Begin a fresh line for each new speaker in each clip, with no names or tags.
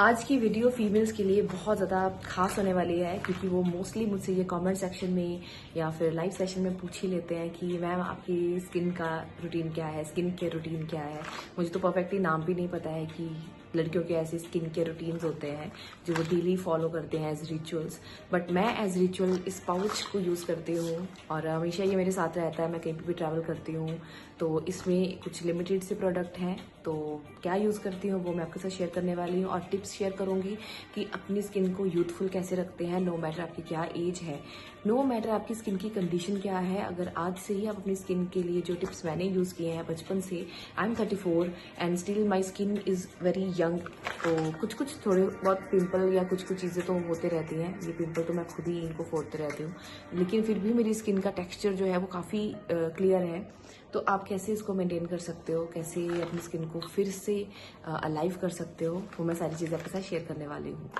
आज की video females के लिए बहुत ज़्यादा खास होने वाली है क्योंकि वो मोस्टली मुझसे ये कमेंट सेक्शन में या फिर लाइव सेशन में पूछ ही लेते हैं कि मैम आपकी स्किन का रूटीन क्या है, स्किन केयर रूटीन क्या है। मुझे तो परफेक्टली नाम भी नहीं पता है कि लड़कियों के ऐसे स्किन केयर रूटीन्स होते हैं जो वो डेली फॉलो करते हैं एज रिचुअल्स। बट मैं एज रिचुअल इस पाउच को यूज़ करती हूँ और हमेशा ये मेरे साथ रहता है। मैं कहीं पर भी ट्रैवल करती हूँ तो इसमें कुछ लिमिटेड से प्रोडक्ट हैं, तो क्या यूज़ करती हूँ वो मैं आपके साथ शेयर करने वाली हूँ और टिप्स शेयर करूँगी कि अपनी स्किन को यूथफुल कैसे रखते हैं, नो मैटर आपकी क्या एज है, नो मैटर आपकी स्किन की कंडीशन क्या है। अगर आज से ही आप अपनी स्किन के लिए जो टिप्स मैंने यूज़ किए हैं बचपन से, I am 34 and still my skin is very young, तो कुछ कुछ थोड़े बहुत पिंपल या कुछ कुछ चीज़ें तो होते रहती हैं। ये पिंपल तो मैं खुद ही इनको फोड़ते रहती हूँ, लेकिन फिर भी मेरी स्किन का टेक्स्चर जो है वो काफ़ी क्लियर है। तो आप कैसे इसको मेंटेन कर सकते हो, कैसे अपनी स्किन को फिर से अलाइव कर सकते हो, वो मैं सारी चीज़ें आपके साथ शेयर करने वाली हूँ।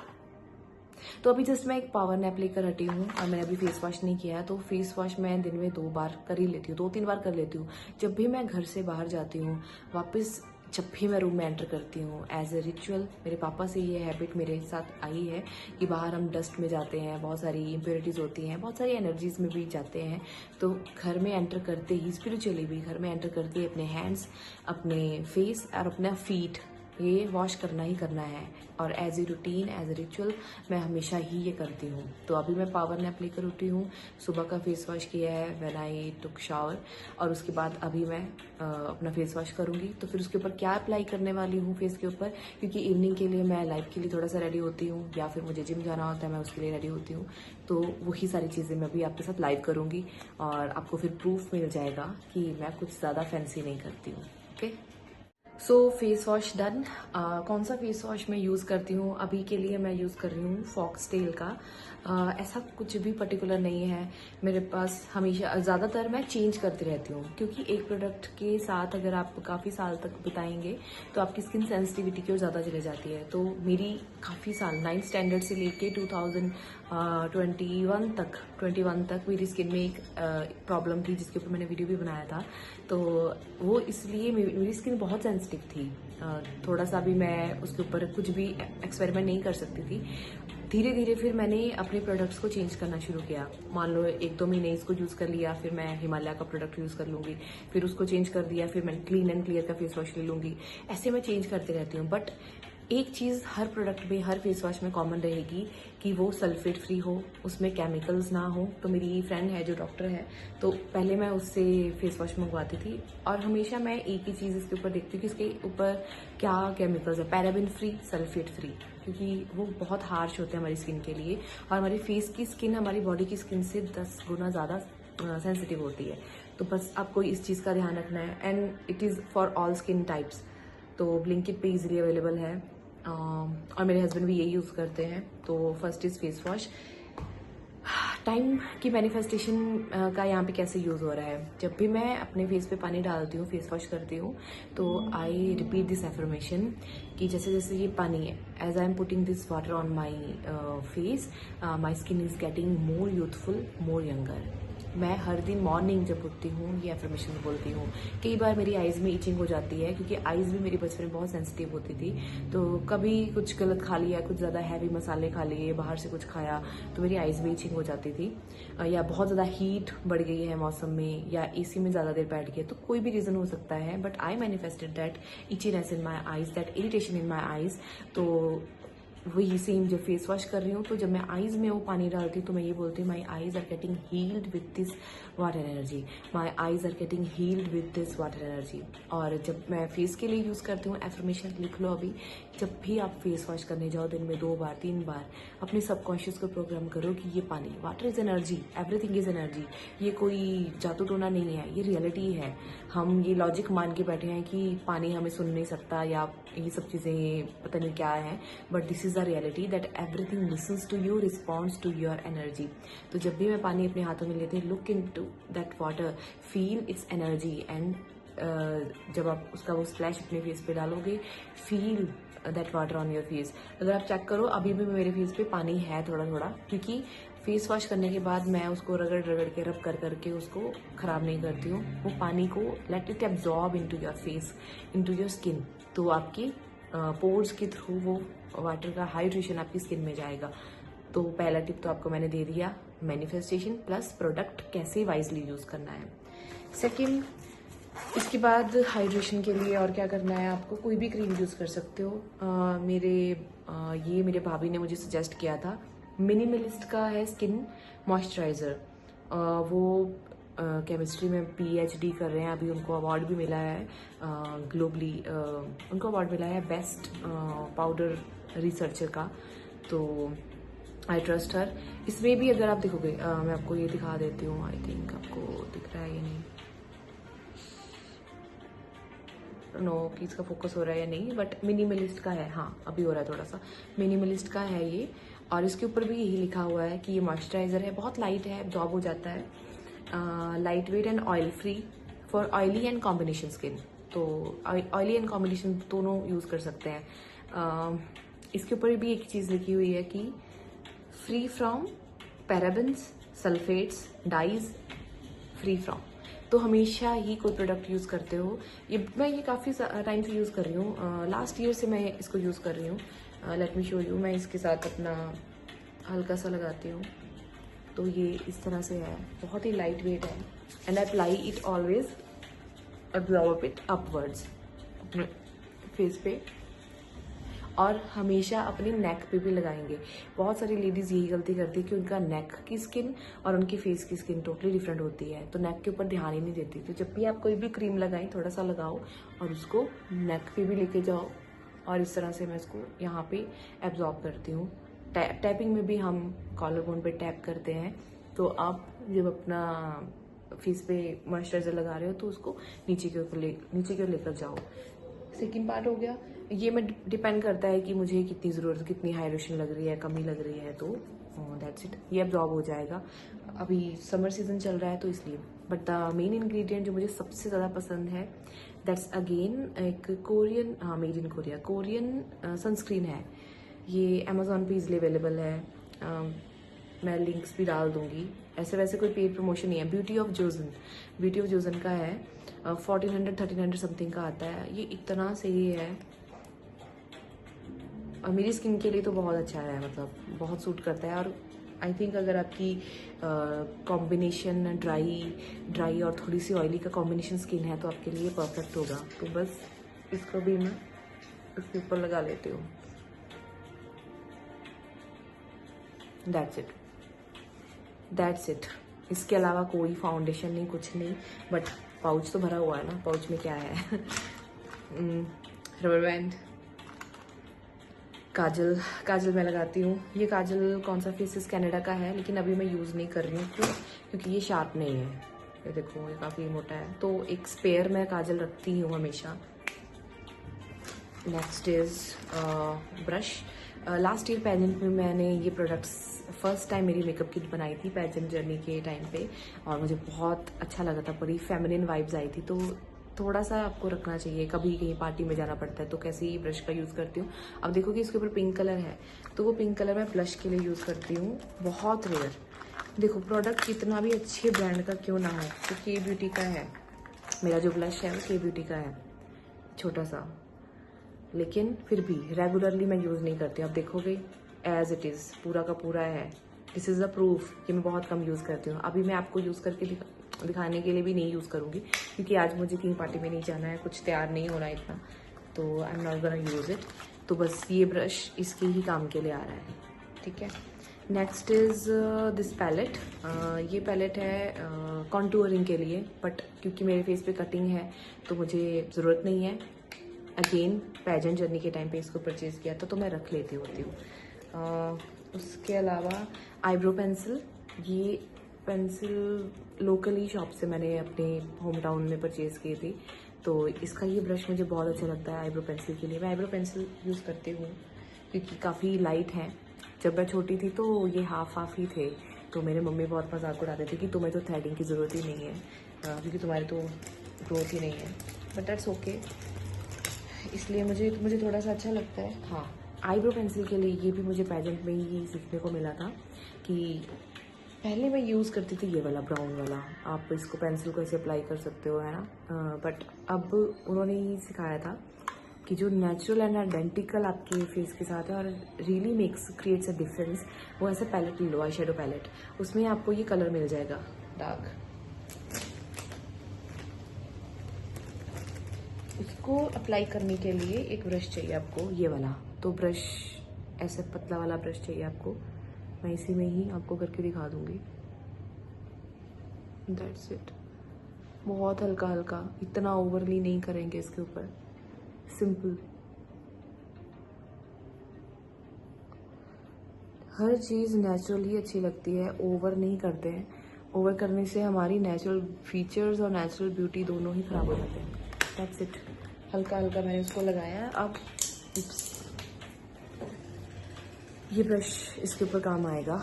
तो अभी जस्ट मैं एक पावर नैप लेकर हटी हूँ और मैंने अभी फेस वॉश नहीं किया है। तो फेस वॉश मैं दिन में 2 बार कर ही लेती हूँ, 2-3 बार कर लेती हूँ। जब भी मैं घर से बाहर जाती हूँ, वापस जब भी मैं रूम में एंटर करती हूँ, एज ए रिचुअल मेरे पापा से ये हैबिट मेरे साथ आई है कि बाहर हम डस्ट में जाते हैं, बहुत सारी इम्प्योरिटीज़ होती हैं, बहुत सारी एनर्जीज में भी जाते हैं। तो घर में एंटर करते ही, स्पिरिचुअली भी घर में एंटर करते ही अपने हैंड्स, अपने फेस और अपना फीट ये वॉश करना ही करना है। और as a routine, as a ritual मैं हमेशा ही ये करती हूँ। तो अभी मैं पावर नैप लेकर उठी हूँ, सुबह का फेस वॉश किया है व्हेन आई टुक शावर, और उसके बाद अभी मैं अपना फेस वॉश करूँगी। तो फिर उसके ऊपर क्या अप्लाई करने वाली हूँ फेस के ऊपर, क्योंकि इवनिंग के लिए मैं लाइव के लिए थोड़ा सा रेडी होती हूँ या फिर मुझे जिम जाना होता है, मैं उसके लिए रेडी होती हूँ। तो वही सारी चीज़ें मैं अभी आपके साथ लाइव करूँगी और आपको फिर प्रूफ मिल जाएगा कि मैं कुछ ज़्यादा फैंसी नहीं करती हूँ। ओके, सो फेस वॉश डन। कौन सा फेस वॉश मैं यूज़ करती हूँ अभी के लिए, मैं यूज़ कर रही हूँ फॉक्सटेल का। ऐसा कुछ भी पर्टिकुलर नहीं है मेरे पास, हमेशा ज़्यादातर मैं चेंज करती रहती हूँ क्योंकि एक प्रोडक्ट के साथ अगर आप काफ़ी साल तक बिताएंगे तो आपकी स्किन सेंसिटिविटी की ओर ज़्यादा चले जाती है। तो मेरी काफ़ी साल 9th स्टैंडर्ड से लेके 2021 तक मेरी स्किन में एक प्रॉब्लम थी जिसके ऊपर मैंने वीडियो भी बनाया था। तो वो इसलिए मेरी स्किन बहुत सेंसिटिव थी, थोड़ा सा भी मैं उसके ऊपर कुछ भी एक्सपेरिमेंट नहीं कर सकती थी। धीरे धीरे फिर मैंने अपने प्रोडक्ट्स को चेंज करना शुरू किया। मान लो 1-2 महीने इसको यूज़ कर लिया, फिर मैं हिमालय का प्रोडक्ट यूज़ कर लूँगी, फिर उसको चेंज कर दिया, फिर मैं क्लीन एंड क्लियर का फेस वॉश ले लूँगी। ऐसे मैं चेंज करती रहती हूँ। बट एक चीज़ हर प्रोडक्ट में, हर फेस वॉश में कॉमन रहेगी कि वो सल्फेट फ्री हो, उसमें केमिकल्स ना हो। तो मेरी फ्रेंड है जो डॉक्टर है, तो पहले मैं उससे फेस वॉश मंगवाती थी और हमेशा मैं एक ही चीज़ इसके ऊपर देखती हूँ कि इसके ऊपर क्या केमिकल्स है, पैराबेन फ्री, सल्फेट फ्री, क्योंकि वो बहुत हार्श होते हैं हमारी स्किन के लिए और हमारी फेस की स्किन हमारी बॉडी की स्किन से 10 गुना ज़्यादा सेंसिटिव होती है। तो बस आपको इस चीज़ का ध्यान रखना है and it is for all skin types. तो ब्लिंकिट पे इजीली अवेलेबल है और मेरे हस्बैंड भी यही यूज़ करते हैं। तो first is face wash. Time की मैनिफेस्टेशन का यहाँ पे कैसे यूज़ हो रहा है, जब भी मैं अपने फेस पे पानी डालती हूँ, फेस वॉश करती हूँ, तो आई रिपीट दिस एफर्मेशन कि जैसे जैसे ये पानी है, as I am putting this water on my face, my skin is getting more youthful, more younger. मैं हर दिन मॉर्निंग जब उठती हूँ ये एफर्मेशन बोलती हूँ। कई बार मेरी आइज़ में इचिंग हो जाती है क्योंकि आइज़ भी मेरी बचपन में बहुत सेंसिटिव होती थी। तो कभी कुछ गलत खा लिया, कुछ ज़्यादा हैवी मसाले खा लिए, बाहर से कुछ खाया, तो मेरी आइज़ में इचिंग हो जाती थी। या बहुत ज़्यादा हीट बढ़ गई है मौसम में, या एसी में ज़्यादा देर बैठ गया, तो कोई भी रीज़न हो सकता है। But I manifested that itchiness in my eyes, that irritation in my eyes. तो वही सेम जब फेस वॉश कर रही हूँ तो जब मैं आईज में वो पानी डालती हूँ तो मैं ये बोलती हूँ, my eyes are getting healed with this water energy, my eyes are getting healed with this water energy. और जब मैं फेस के लिए यूज़ करती हूँ, एफर्मेशन लिख लो अभी, जब भी आप फेस वॉश करने जाओ दिन में 2 बार 3 बार, अपने सबकॉन्शियस को प्रोग्राम करो कि ये पानी, water is energy, everything is energy. ये कोई जादू टोना नहीं है, ये रियलिटी है। हम ये लॉजिक मान के बैठे हैं कि पानी हमें सुन नहीं सकता या ये सब चीज़ें पता नहीं क्या है, but this is the reality that everything listens to you, responds to your energy. तो जब भी मैं पानी अपने हाथों में लेती हूँ, look into that water, feel its energy and जब आप उसका वो स्प्लैश अपने फेस पे डालोगे, feel that water on your face. अगर आप चेक करो अभी भी मेरे फेस पे पानी है थोड़ा थोड़ा, क्योंकि फेस वॉश करने के बाद मैं उसको रगड़ रगड़ के रब कर करके उसको ख़राब नहीं करती हूँ। वो पानी को let it absorb into your face, into your skin, तो आपकी पोर्स के थ्रू वो वाटर का हाइड्रेशन आपकी स्किन में जाएगा। तो पहला टिप तो आपको मैंने दे दिया, मैनिफेस्टेशन प्लस प्रोडक्ट कैसे वाइजली यूज़ करना है। सेकेंड, इसके बाद हाइड्रेशन के लिए और क्या करना है आपको, कोई भी क्रीम यूज़ कर सकते हो। मेरे भाभी ने मुझे सजेस्ट किया था, मिनिमलिस्ट का है स्किन मॉइस्चराइज़र। वो केमिस्ट्री में PhD कर रहे हैं, अभी उनको अवार्ड भी मिला है ग्लोबली, उनको अवार्ड मिला है बेस्ट पाउडर रिसर्चर का। तो आई ट्रस्ट हर। इसमें भी अगर आप देखोगे, मैं आपको ये दिखा देती हूँ, आई थिंक आपको दिख रहा है या नहीं, नो कि इसका फोकस हो रहा है या नहीं, बट मिनिमलिस्ट का है, हाँ अभी हो रहा है थोड़ा सा। मिनिमलिस्ट का है ये, और इसके ऊपर भी यही लिखा हुआ है कि ये मॉइस्चराइज़र है, बहुत लाइट है, एब्जॉर्ब हो जाता है, light weight and oil free for oily and combination skin. तो ऑयली एंड कॉम्बिनेशन दोनों यूज़ कर सकते हैं। इसके ऊपर भी एक चीज़ लिखी हुई है कि free from parabens, sulphates, dyes, free from. तो हमेशा ही कोई प्रोडक्ट यूज़ करते हो, मैं ये काफ़ी टाइम से यूज़ कर रही हूँ, लास्ट ईयर से मैं इसको यूज़ कर रही हूँ। लेट मी शो यू, मैं इसके साथ अपना हल्का सा लगाती हूँ, तो ये इस तरह से है, बहुत ही लाइट वेट है, and I apply it always, absorb it upwards अपने फेस पे, और हमेशा अपनी नेक पे भी लगाएंगे। बहुत सारी लेडीज़ यही गलती करती है कि उनका नेक की स्किन और उनकी फेस की स्किन टोटली डिफरेंट होती है, तो नेक के ऊपर ध्यान ही नहीं देती। तो जब भी आप कोई भी क्रीम लगाएं, थोड़ा सा लगाओ और उसको नेक पे भी लेके जाओ, और इस तरह से मैं इसको यहाँ पे एब्जॉर्ब करती हूँ। टैपिंग में भी हम कॉलर बोन पे टैप करते हैं, तो आप जब अपना फेस पे मॉइस्चराइजर लगा रहे हो तो उसको नीचे की ओर लेकर जाओ। सेकेंड पार्ट हो गया, ये मैं डिपेंड करता है कि मुझे कितनी ज़रूरत, कितनी हाइड्रेशन लग रही है, कमी लग रही है, तो दैट्स इट, ये एब्जॉर्ब हो जाएगा। अभी समर सीजन चल रहा है तो इसलिए, बट द मेन इंग्रेडिएंट जो मुझे सबसे ज़्यादा पसंद है, दैट्स अगेन एक कोरियन, हाँ made in Korea, Korean sunscreen है। ये अमेजोन पे इजली अवेलेबल है, मैं लिंक्स भी डाल दूंगी। ऐसे वैसे कोई पेड प्रमोशन नहीं है। ब्यूटी ऑफ जोजन का है, 1400-1300 समथिंग का आता है। ये इतना सही है और मेरी स्किन के लिए तो बहुत अच्छा है, मतलब बहुत सूट करता है। और आई थिंक अगर आपकी कॉम्बिनेशन ड्राई और थोड़ी सी ऑयली का कॉम्बिनेशन स्किन है तो आपके लिए परफेक्ट होगा। तो बस इसको भी मैं इसके ऊपर लगा लेती हूँ, दैट्स इट। इसके अलावा कोई फाउंडेशन नहीं, कुछ नहीं, बट पाउच तो भरा हुआ है ना, पाउच में क्या है रबर बैंड, काजल मैं लगाती हूँ। ये काजल कौन सा, फेसेस कनाडा का है, लेकिन अभी मैं यूज़ नहीं कर रही हूँ। क्यों? क्योंकि ये शार्प नहीं है, ये देखो ये काफ़ी मोटा है, तो एक स्पेयर मैं काजल रखती हूँ हमेशा। Next is brush. Last year pageant में मैंने ये प्रोडक्ट्स फर्स्ट टाइम मेरी मेकअप किट बनाई थी पेजेंट जर्नी के टाइम पे, और मुझे बहुत अच्छा लगा था, बड़ी फेमिनिन वाइब्स आई थी। तो थोड़ा सा आपको रखना चाहिए, कभी कहीं पार्टी में जाना पड़ता है, तो कैसे ही ब्रश का यूज़ करती हूँ। अब देखो कि इसके ऊपर पिंक कलर है, तो वो पिंक कलर मैं ब्लश के लिए यूज़ करती हूँ, बहुत रेयर। देखो प्रोडक्ट कितना भी अच्छे ब्रांड का क्यों ना हो, तो के ब्यूटी का है मेरा जो ब्लश है, वो के ब्यूटी का है, छोटा सा, लेकिन फिर भी रेगुलरली मैं यूज़ नहीं करती हूँ। आप देखोगे एज इट इज़ पूरा का पूरा है। दिस इज़ अ प्रूफ कि मैं बहुत कम यूज़ करती हूँ। अभी मैं आपको यूज़ करके दिखाने के लिए भी नहीं यूज़ करूँगी, क्योंकि आज मुझे कहीं पार्टी में नहीं जाना है, कुछ तैयार नहीं होना इतना, तो I am not gonna use it. तो बस ये ब्रश इसके ही काम के लिए आ रहा है, ठीक है। Next is this palette. ये पैलेट है कॉन्टूरिंग के लिए, बट क्योंकि मेरे फेस पे कटिंग है तो मुझे ज़रूरत नहीं है। अगेन पेजेंट जर्नी के टाइम पे इसको परचेज़ किया था, तो मैं रख लेती होती हूँ। उसके अलावा आईब्रो पेंसिल, ये पेंसिल लोकली शॉप से मैंने अपने होम टाउन में परचेज़ की थी, तो इसका ये ब्रश मुझे बहुत अच्छा लगता है आईब्रो पेंसिल के लिए। मैं आईब्रो पेंसिल यूज़ करती हूँ क्योंकि काफ़ी लाइट है। जब मैं छोटी थी तो ये हाफ ही थे, तो मेरे मम्मी बहुत मजाक उड़ाते थे कि तुम्हें तो थ्रेडिंग की ज़रूरत ही नहीं है, क्योंकि तुम्हारी तो ग्रोथ ही नहीं है, बट दैट्स ओके। इसलिए मुझे थोड़ा सा अच्छा लगता है। हाँ, आईब्रो पेंसिल के लिए ये भी मुझे पेजेंट में ही सीखने को मिला था कि पहले मैं यूज़ करती थी ये वाला ब्राउन वाला, आप इसको पेंसिल को ऐसे अप्लाई कर सकते हो, है ना, बट अब उन्होंने ही सिखाया था कि जो नेचुरल एंड आइडेंटिकल आपके फेस के साथ है और रियली क्रिएट्स अ डिफरेंस, वो ऐसा पैलेट ले लो, आई शेडो पैलेट। उसमें आपको ये कलर मिल जाएगा डार्क। इसको अप्लाई करने के लिए एक ब्रश चाहिए आपको, ये वाला। तो ब्रश ऐसे पतला वाला ब्रश चाहिए आपको। मैं इसी में ही आपको करके दिखा दूंगी। That's it. बहुत हल्का हल्का, इतना ओवरली नहीं करेंगे इसके ऊपर, सिंपल। हर चीज़ नेचुरली अच्छी लगती है, ओवर नहीं करते हैं। ओवर करने से हमारी नेचुरल फीचर्स और नेचुरल ब्यूटी दोनों ही खराब हो जाते हैं। That's it. हल्का हल्का मैंने उसको लगाया। अब ये ब्रश इसके ऊपर काम आएगा,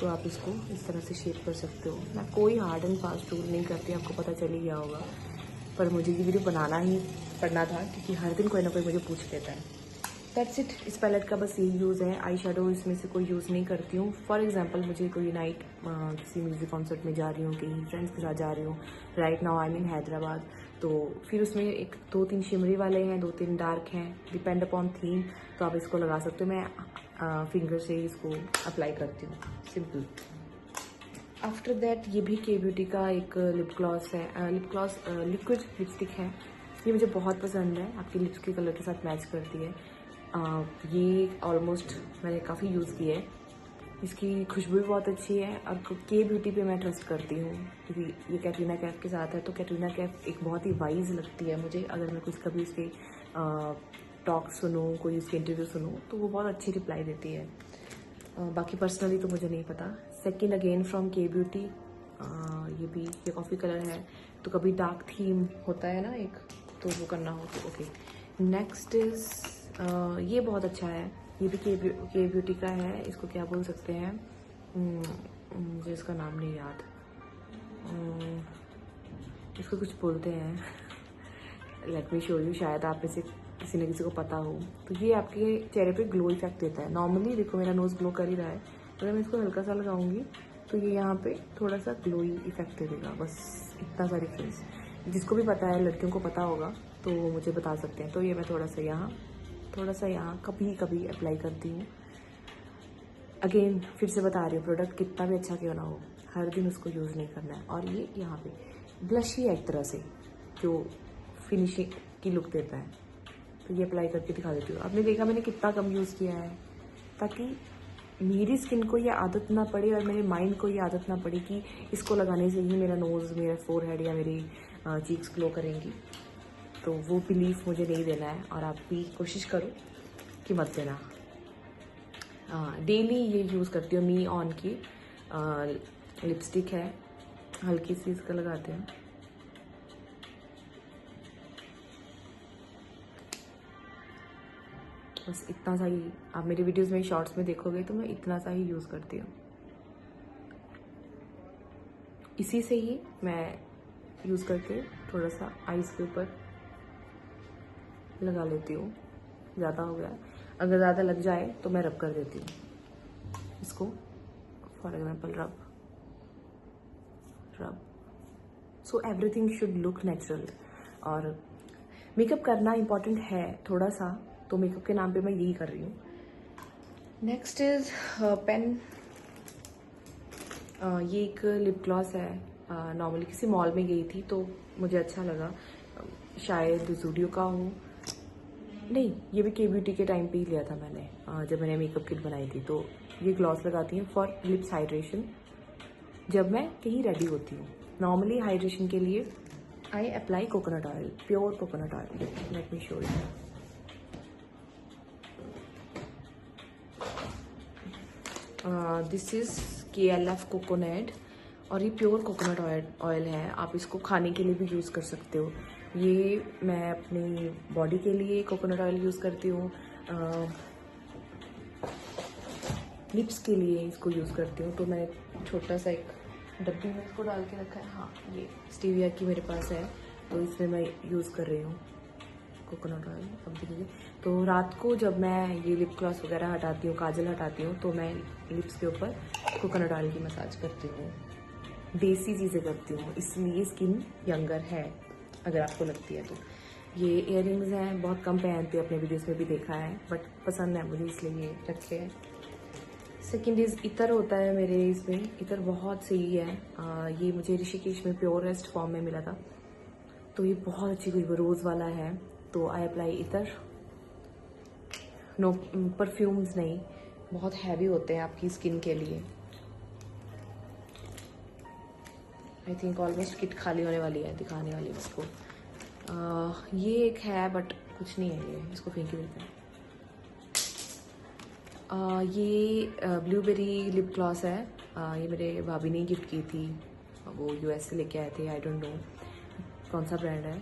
तो आप इसको इस तरह से शेप कर सकते हो। मैं कोई हार्ड एंड फास्ट टूल नहीं करती, आपको पता चल ही गया होगा, पर मुझे ये वीडियो बनाना ही पड़ना था क्योंकि हर दिन कोई ना कोई मुझे पूछ लेता है। That's it. इस पैलेट का बस यही यूज़ है। आई शेडो इसमें से कोई यूज़ नहीं करती हूँ। फॉर एग्जांपल मुझे कोई नाइट किसी म्यूज़िक कॉन्सर्ट में जा रही हूँ, कहीं फ्रेंड्स के साथ जा रही हूँ, right now I mean Hyderabad, तो फिर उसमें 1-2-3 शिमरी वाले हैं, 2-3 डार्क हैं, डिपेंड अपॉन थीम, तो आप इसको लगा सकते हो। मैं फिंगर से ही इसको अप्लाई करती हूँ, सिंपल। आफ्टर दैट ये भी के ब्यूटी का एक लिप ग्लॉस है, लिक्विड लिपस्टिक है। ये मुझे बहुत पसंद है, आपकी लिप्स के कलर के साथ मैच करती है। ये ऑलमोस्ट मैंने काफ़ी यूज़ की है। इसकी खुशबू भी बहुत अच्छी है और के ब्यूटी पे मैं ट्रस्ट करती हूँ क्योंकि ये कैटरीना कैफ के साथ है। तो कैटरीना कैफ एक बहुत ही वाइज लगती है मुझे। अगर मैं कुछ कभी उसके टॉक सुनूँ, कोई उसके इंटरव्यू सुनूँ, तो वो बहुत अच्छी रिप्लाई देती है। बाकी पर्सनली तो मुझे नहीं पता। सेकंड अगेन फ्रॉम के ब्यूटी, ये कॉफ़ी कलर है, तो कभी डार्क थीम होता है ना एक, तो वो करना हो तो ओके। नेक्स्ट इज ये बहुत अच्छा है, ये भी के ब्यूटी का है। इसको क्या बोल सकते हैं, मुझे इसका नाम नहीं याद, इसको कुछ बोलते हैं। लेट मी शो यू, शायद आप में से किसी न किसी को पता हो। तो ये आपके चेहरे पे ग्लो इफेक्ट देता है। नॉर्मली देखो मेरा नोज़ ग्लो कर ही रहा है, अगर मैं इसको हल्का सा लगाऊंगी तो ये यहाँ पे थोड़ा सा ग्लोई इफेक्ट दे देगा, बस इतना सा डिफरेंस। जिसको भी पता है, लड़कियों को पता होगा, तो वो मुझे बता सकते हैं। तो ये मैं थोड़ा सा यहाँ कभी कभी अप्लाई करती हूँ। अगेन फिर से बता रही हूँ, प्रोडक्ट कितना भी अच्छा क्यों ना हो, हर दिन उसको यूज़ नहीं करना है। और ये यहाँ पे ब्लश ही है एक तरह से, जो फिनिशिंग की लुक देता है। तो ये अप्लाई करके दिखा देती हूँ। आपने देखा मैंने कितना कम यूज़ किया है, ताकि मेरी स्किन को ये आदत ना पड़े और मेरे माइंड को ये आदत ना पड़े कि इसको लगाने से ही मेरा नोज़, मेरा फोरहेड या मेरी चीक्स ग्लो करेंगी। तो वो बिलीफ मुझे नहीं देना है, और आप भी कोशिश करो कि मत देना। डेली ये यूज़ करती हूँ। मी ऑन की लिपस्टिक है, हल्की सी इसका लगाते हैं। बस इतना सा ही, आप मेरी वीडियोस में शॉर्ट्स में देखोगे तो मैं इतना सा ही यूज़ करती हूँ। इसी से ही मैं यूज़ करके थोड़ा सा आईज के ऊपर लगा लेती हूँ। ज़्यादा हो गया, अगर ज़्यादा लग जाए तो मैं रब कर देती हूँ इसको। फॉर एग्जाम्पल रब। So everything should look natural. और मेकअप करना इम्पॉर्टेंट है थोड़ा सा, तो मेकअप के नाम पे मैं यही कर रही हूँ। Next is pen. ये एक लिप ग्लॉस है। नॉर्मली किसी मॉल में गई थी तो मुझे अच्छा लगा, शायद ज़ूडियो का हो, नहीं ये भी के ब्यूटी के टाइम पे ही लिया था मैंने, जब मैंने मेकअप किट बनाई थी। तो ये ग्लॉस लगाती हूँ फॉर लिप्स हाइड्रेशन, जब मैं कहीं रेडी होती हूँ। नॉर्मली हाइड्रेशन के लिए I apply coconut oil, pure coconut oil. Let me show you. This is KLF coconut, और ये प्योर कोकोनट ऑयल है। आप इसको खाने के लिए भी यूज़ कर सकते हो। ये मैं अपनी बॉडी के लिए कोकोनट ऑयल यूज़ करती हूँ, लिप्स के लिए इसको यूज़ करती हूँ। तो मैंने छोटा सा एक डब्बी में इसको डाल के रखा है। हाँ, ये स्टीविया की मेरे पास है, तो इसमें मैं यूज़ कर रही हूँ कोकोनट ऑयल। अब देखिए, तो रात को जब मैं ये लिप ग्लॉस वगैरह हटाती हूँ, काजल हटाती हूँ, तो मैं लिप्स के ऊपर कोकोनट ऑयल की मसाज करती हूँ। देसी चीज़ें करती हूँ, इसलिए स्किन यंगर है, अगर आपको लगती है तो। ये इयररिंग्स हैं, बहुत कम पहनते अपने वीडियोस में भी देखा है, बट पसंद है मुझे इसलिए ये रखे हैं। सेकेंड इज़ इतर होता है मेरे इसमें, इतर बहुत सही है। ये मुझे ऋषिकेश में प्योरेस्ट फॉर्म में मिला था, तो ये बहुत अच्छी खुशबू रोज़ वाला है। तो आई अप्लाई इतर, नो परफ्यूम्स नहीं, बहुत हैवी होते हैं आपकी स्किन के लिए। आई थिंक ऑलमोस्ट किट खाली होने वाली है, दिखाने वाली है इसको। ये एक है बट कुछ नहीं है, ये इसको फेंक ही देते हैं। ये ब्लूबेरी लिप ग्लॉस है। ये मेरे भाभी ने गिफ्ट की थी, वो यूएस से लेके आए थे, आई डोंट नो कौन सा ब्रांड है।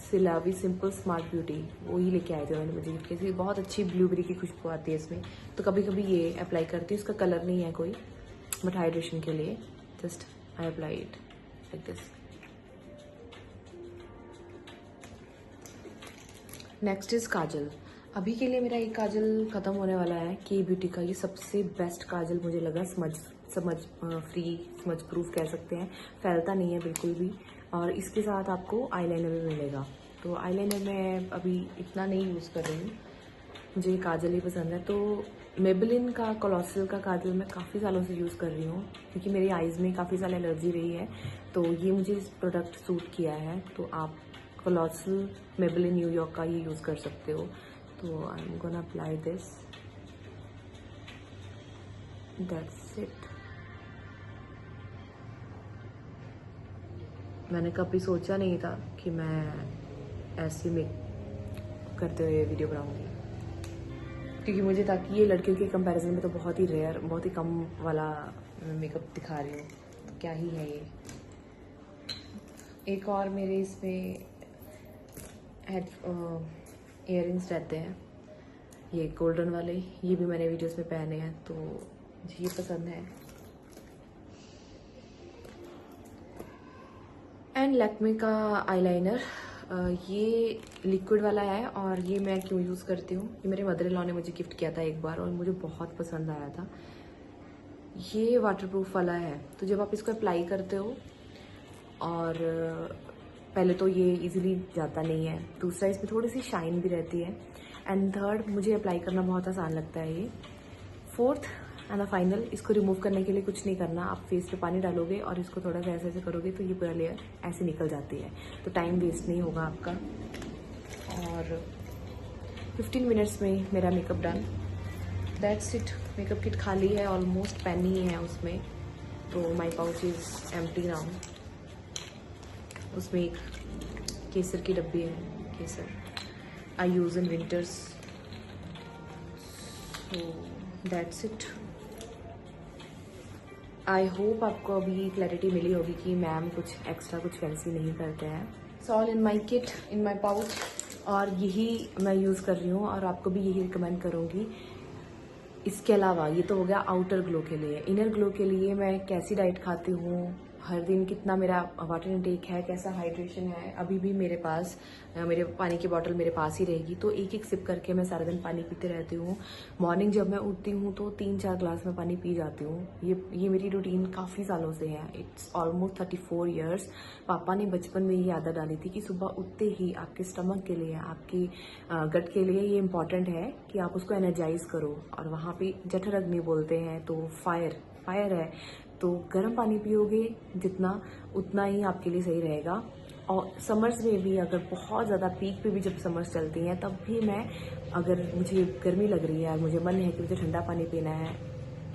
सिलावी सिंपल स्मार्ट ब्यूटी, वो ही लेके आए थे उन्होंने मुझे गिफ्ट की थी। बहुत अच्छी ब्लूबेरी की खुशबू आती है इसमें, तो कभी कभी ये अप्लाई करती हूँ। इसका कलर नहीं है कोई, बट हाइड्रेशन के लिए just I apply it like this. Next is kajal. अभी के लिए मेरा ये काजल ख़त्म होने वाला है। के ब्यूटी का ये सबसे बेस्ट काजल मुझे लगा, समझ फ्री, समझ प्रूफ कह सकते हैं, फैलता नहीं है बिल्कुल भी, और इसके साथ आपको आईलाइनर भी मिलेगा। तो आईलाइनर मैं अभी इतना नहीं यूज़ कर रही हूँ, मुझे काजल ही पसंद है। तो मेबेलिन का कोलोसल का काजल मैं काफ़ी सालों से यूज़ कर रही हूँ, क्योंकि मेरी आइज़ में काफ़ी साल एलर्जी रही है, तो ये मुझे इस प्रोडक्ट सूट किया है। तो आप कोलोसल मेबेलिन न्यूयॉर्क का ये यूज़ कर सकते हो। तो I am gonna apply this, that's it. मैंने कभी सोचा नहीं था कि मैं ऐसे मेक करते हुए वीडियो बनाऊंगी, क्योंकि मुझे था कि ये लड़कियों के कंपैरिजन में तो बहुत ही रेयर, बहुत ही कम वाला मेकअप दिखा रही हूँ, तो क्या ही है ये। एक और मेरे इसमें इयररिंग्स रहते हैं, ये गोल्डन वाले, ये भी मैंने वीडियोस में पहने हैं, तो मुझे ये पसंद है। एंड लैक्मे का आईलाइनर, ये लिक्विड वाला है, और ये मैं क्यों यूज़ करती हूँ, ये मेरे मदर इन लॉ ने मुझे गिफ्ट किया था एक बार और मुझे बहुत पसंद आया था। ये वाटरप्रूफ वाला है, तो जब आप इसको अप्लाई करते हो, और पहले तो ये इजीली जाता नहीं है, दूसरा इसमें थोड़ी सी शाइन भी रहती है, एंड थर्ड मुझे अप्लाई करना बहुत आसान लगता है ये। फोर्थ एंड फाइनल, इसको रिमूव करने के लिए कुछ नहीं करना, आप फेस पे पानी डालोगे और इसको थोड़ा सा ऐसे ऐसे करोगे तो ये पूरा लेयर ऐसे निकल जाती है, तो टाइम वेस्ट नहीं होगा आपका। और 15 मिनट्स में मेरा makeup done, that's it. Makeup kit खाली है, ऑलमोस्ट पेन ही है उसमें, तो my pouch is empty now. उसमें एक केसर की डब्बी है, kesar I use in winters, so that's it. I hope आपको अभी क्लैरिटी मिली होगी कि मैम कुछ एक्स्ट्रा कुछ फैंसी नहीं करते हैं। It's all in my kit, in my pouch, और यही मैं यूज़ कर रही हूँ और आपको भी यही रिकमेंड करूँगी। इसके अलावा ये तो हो गया आउटर ग्लो के लिए। इनर ग्लो के लिए मैं कैसी डाइट खाती हूँ, हर दिन कितना मेरा वाटर इनटेक है, कैसा हाइड्रेशन है, अभी भी मेरे पास मेरे पानी की बोतल मेरे पास ही रहेगी, तो एक एक सिप करके मैं सारा दिन पानी पीते रहती हूँ। मॉर्निंग जब मैं उठती हूँ तो 3-4 ग्लास में पानी पी जाती हूँ। ये मेरी रूटीन काफ़ी सालों से है, इट्स ऑलमोस्ट 34 ईयर्स। पापा ने बचपन में ये आदत डाली थी कि सुबह उठते ही आपके स्टमक के लिए, आपकी गट के लिए ये इम्पॉर्टेंट है कि आप उसको एनर्जाइज करो, और वहाँ पे जठर अग्नि बोलते हैं, तो फायर है, तो गर्म पानी पियोगे जितना, उतना ही आपके लिए सही रहेगा। और समर्स में भी, अगर बहुत ज़्यादा पीक पे भी जब समर्स चलती हैं, तब भी मैं, अगर मुझे गर्मी लग रही है और मुझे मन है कि मुझे ठंडा पानी पीना है,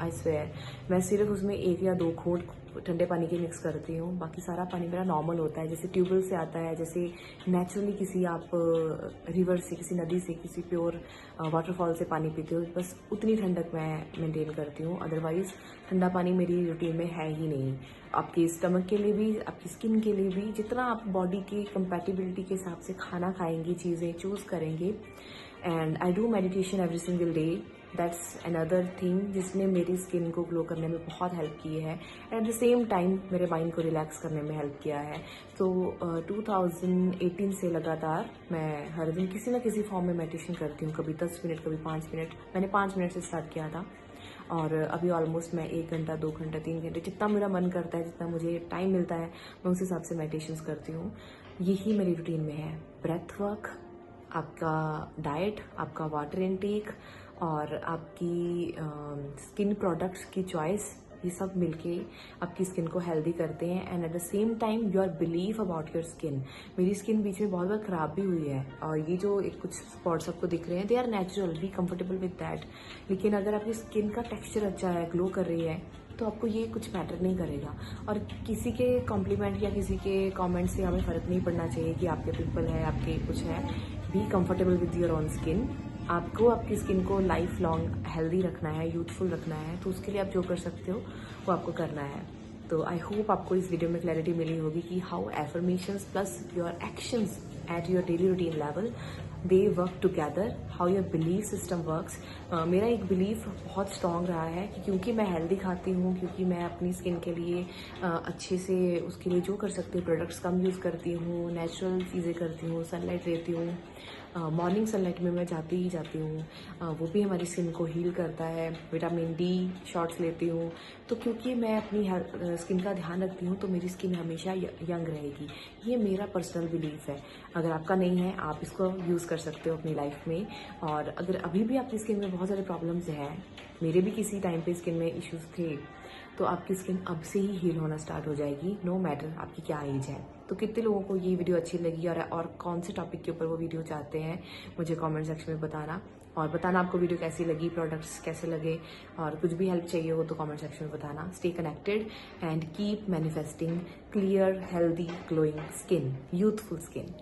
आई स्वेयर मैं सिर्फ उसमें 1 या 2 घूंट ठंडे पानी के मिक्स करती हूँ, बाकी सारा पानी मेरा नॉर्मल होता है, जैसे ट्यूबवेल से आता है, जैसे नेचुरली किसी आप रिवर से, किसी नदी से, किसी प्योर वाटरफॉल से पानी पीते हो, बस उतनी ठंडक मैं मेंटेन करती हूँ। अदरवाइज ठंडा पानी मेरी रूटीन में है ही नहीं। आपके स्टमक के लिए भी, आपकी स्किन के लिए भी, जितना आप बॉडी की कंपैटिबिलिटी के हिसाब से खाना खाएंगी, चीज़ें चूज़ करेंगे। And I do meditation every single day, that's another thing जिसने मेरी स्किन को ग्लो करने में बहुत हेल्प की है, एट द सेम टाइम मेरे माइंड को रिलैक्स करने में हेल्प किया है। तो 2018 से लगातार मैं हर दिन किसी न किसी फॉर्म में मेडिटेशन करती हूँ, कभी 10 मिनट, कभी 5 मिनट। मैंने 5 मिनट से स्टार्ट किया था, और अभी ऑलमोस्ट मैं 1 घंटा, 2 घंटा, 3 घंटे, जितना मेरा मन करता है, जितना मुझे टाइम मिलता है, मैं उस हिसाब से मेडिटेशंस करती हूँ। यही मेरी रूटीन में है। ब्रेथ वर्क, आपका डाइट, आपका वाटर इनटेक और आपकी स्किन प्रोडक्ट्स की चॉइस, ये सब मिलके आपकी स्किन को हेल्दी करते हैं। And at the same time your believe about your skin. मेरी स्किन बीच में बहुत बार ख़राब भी हुई है और ये जो एक कुछ स्पॉट्स आपको दिख रहे हैं, they are natural, be comfortable with that. लेकिन अगर आपकी स्किन का टेक्स्चर अच्छा है, ग्लो कर रही है, तो आपको ये कुछ मैटर नहीं करेगा। और किसी के कॉम्प्लीमेंट या किसी के कॉमेंट से हमें फ़र्क नहीं पड़ना चाहिए कि आपके पिंपल है, आपके कुछ है। B comfortable with your own skin. आपको आपकी स्किन को लाइफ लॉन्ग हेल्दी रखना है, यूथफुल रखना है, तो उसके लिए आप जो कर सकते हो वो आपको करना है। तो आई होप आपको इस वीडियो में क्लैरिटी मिली होगी कि how affirmations plus your actions at your daily routine level they work together, how your belief system works. मेरा एक बिलीफ बहुत स्ट्रांग रहा है कि क्योंकि मैं हेल्दी खाती हूँ, क्योंकि मैं अपनी स्किन के लिए अच्छे से उसके लिए जो कर सकती हूँ, प्रोडक्ट्स कम यूज़ करती हूँ, नेचुरल चीज़ें करती हूँ, सनलाइट लेती हूँ, मॉर्निंग सनलाइट में मैं जाती ही जाती हूँ, वो भी हमारी स्किन को हील करता है। विटामिन डी शॉट्स लेती हूँ। तो क्योंकि मैं अपनी स्किन का ध्यान रखती हूँ तो मेरी स्किन हमेशा यंग रहेगी। ये मेरा पर्सनल बिलीफ है। अगर आपका नहीं है, आप इसको यूज़ कर सकते हो अपनी लाइफ में। और अगर अभी भी आपकी स्किन में बहुत सारे प्रॉब्लम्स हैं, मेरे भी किसी टाइम पे स्किन में इश्यूज थे, तो आपकी स्किन अब से ही हील होना स्टार्ट हो जाएगी, नो मैटर आपकी क्या एज है। तो कितने लोगों को ये वीडियो अच्छी लगी और कौन से टॉपिक के ऊपर वो वीडियो चाहते हैं, मुझे कमेंट सेक्शन में बताना। और बताना आपको वीडियो कैसी लगी, प्रोडक्ट्स कैसे लगे, और कुछ भी हेल्प चाहिए हो तो कमेंट सेक्शन में बताना। Stay connected and keep manifesting clear, healthy, glowing skin, youthful skin.